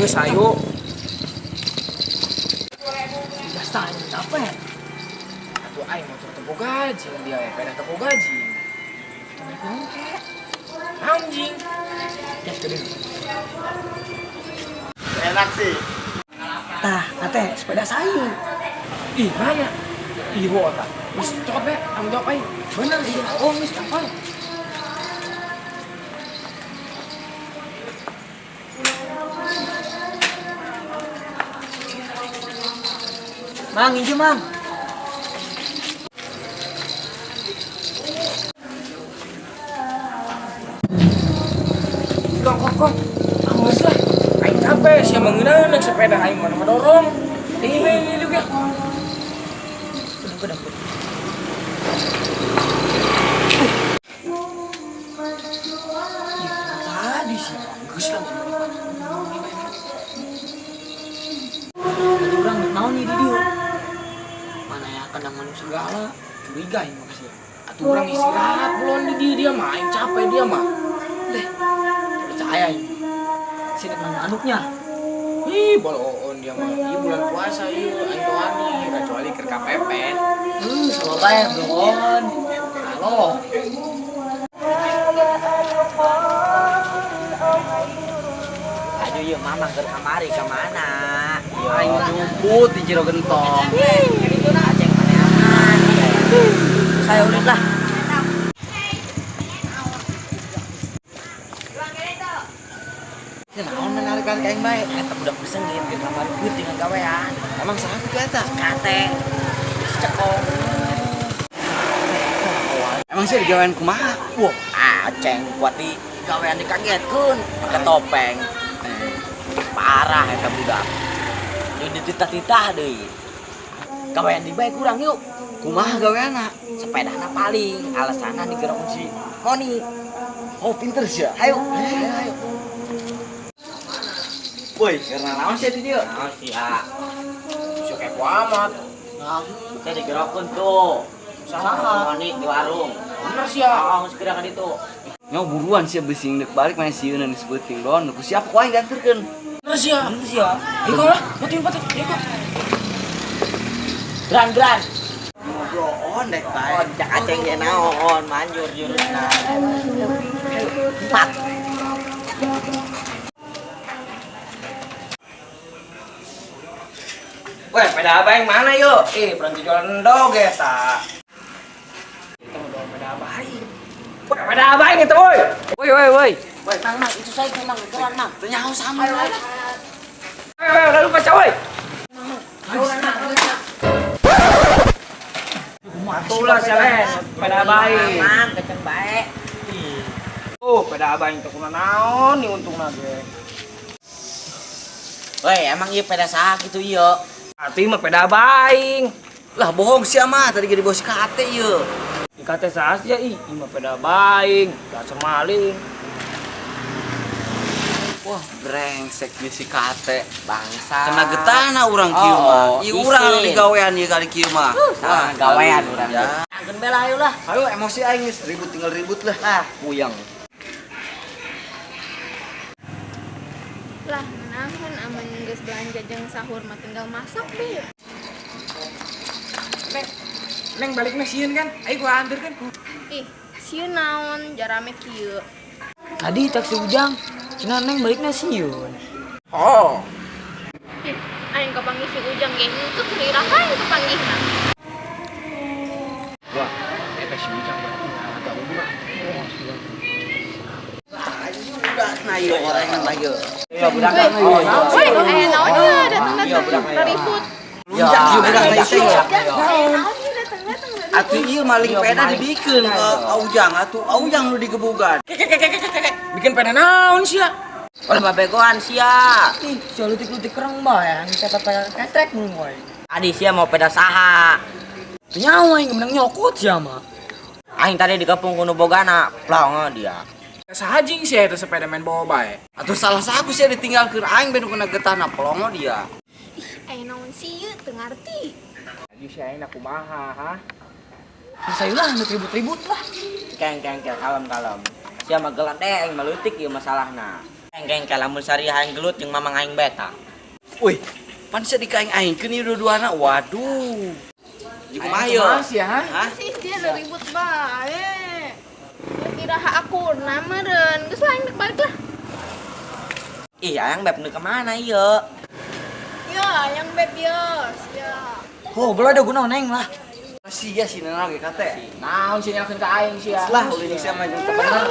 geus ayo. Gas tanya capek. Atuh aing motor teu boga gaji, dia peda teu boga gaji. Anjing. Gas gede. Enak sih. Tah, kate sepeda sayu. Ih, mana? Ih, wota. Wis cokot be, tanggung jawab aing. Bener iya. Oh, wis kapal. Mang, injem mang. Kok. Awas lah. Aing capek sih mengeunaan naik sepeda aing mana dorong. Ini juga. Kedang. Tadi sih bagus lah. Ada orang naon nih di dia. Mana ya kadang manusia segala. Curiga aing makasih. Atuh urang istirahat belum di dia mah aing capek dia mah. Deh, percaya ini. Sini mana anuknya? Ih, boloon dia mah. Ieu bulan puasa ieu aing teu wani kecuali keur kapepet. Sama bayar belum. Halo. Aduh yuk mamang ke kamari kemana? Aing ngumput di jero gentong. Aceng maneangan. Saya ulit lah. Naon menarikan kain bae? Eta budak bersengit ke kamari peuting dengan gawean. Emang saha kitu eta? Kate. Cekong. Emang sih digawean kumaha? Wah, aceng kuat di gawean dikagetkeun pake topeng. Parah eta budak. Jadi dititah-titah deui. Gawean di bae kurang yuk. Kumaha gaweanna? Sepedana paling alasanna digerak si Moni. Oh, pinter sih. Ayo. Woi, karena naon sih di dieu? Naon sih, ah. Sok kepo amat. Nah, kita digerakkeun tuh. Saha? Moni di warung. Bener sih ya. Ah, geus gerakan itu. Nya buruan sih besing dek balik mana sieun dan disebeuting don. Ku siapa ku aing dianterkeun. Bener sih ya. Bener sih ya. Iko lah, puting. Iko. Gran. Ngobrol dek bae. Cak aceng ge naon, manjur jurusna. Empat. Weh, peda abang mana yuk? Berhenti jualan endog ya, tak? Kita mau jualan peda abang. Weh, peda abang itu, woi. Woi. Woi, mang, itu saya mang, jalan mang. Tanya haus sama lah. Weh, udah lupa cah, woi. Atulah selen, peda abang. Mang, keceng bae. Peda abang itu kuna naon nih untung nage. Woi, emang ieu peda saha kitu ieu? Ati mah peda abang. Lah bohong sih mah tadi jadi bos kate ieu. Dikate saha sih ya, ih mah peda abang. Dasar maling. Wah, brengsek di si kate. Bangsa. Kena getahna urang kieu mah. Ieu urang anu isin. digawean ieu kali kieu mah. Wah, gawean urang. Ya. Angkeun bela ayo lah. Ayo emosi aing geus ribut tinggal ribut lah. Ah, Puyeng. Lah, nahan aman geus belanja jeung sahur mah tinggal masak deh. Neng baliknya sieun kan? Ayo gua anter kan. Ih, sieun naon jarame kieu. tadi taksi Ujang. Cina neng baliknya sieun. Oh. Ih, aing kapanggih si Ujang ge henteu lirah kae kepanggihna. Wah, eta si Ujang berarti agak urang. Udah nah ieu orangan lah ieu. Iya, budak Weh, ayo. weh, naonnya datang-datang ribut. Ya, ieu budak teh iseng ya. Naonnya datang-datang Atuh ieu maling peda dibikeun ke Aujang atuh Aujang nu digebugan. Bikin peda naon sih ya? Oleh babegoan sia. Ih, si lutik-lutik kereng bae, yang kata ketrek mun woy. Adi sia mau peda saha? Teu nyawa yang menang nyokot sia mah. Aing tadi digepung kuno bogana, plong dia. Sahajing sih eta sepeda main bawa bae. Atuh salah saku sia ditinggalkeun aing ben kena getahna plong dia. Ih, naon sih ieu teu ngarti. Lagi si aing kumaha, ha? Saya lah ribut-ribut lah. Kalem. Sia mah gelat aing mah leutik ieu masalahna. Geng kalamun sari aing gelut jeung mamang aing beta. Wih, pan bisa dikaing aing keuni dua-duana. Waduh. Jadi kumaha Aing yeuh? kumaha sih, ha? Hah? Sih dia udah ribut bae. Kira aku nameren, geus lain dek balik lah. Ih, aing beb nu kemana ieu? Ya, yang bebios, ya. Oh, belum ada guna neng lah. Masih ya sih nana ge kate. Naon sih nyalakeun ka aing sih ya. Lah udah bisa mah jeung temenan.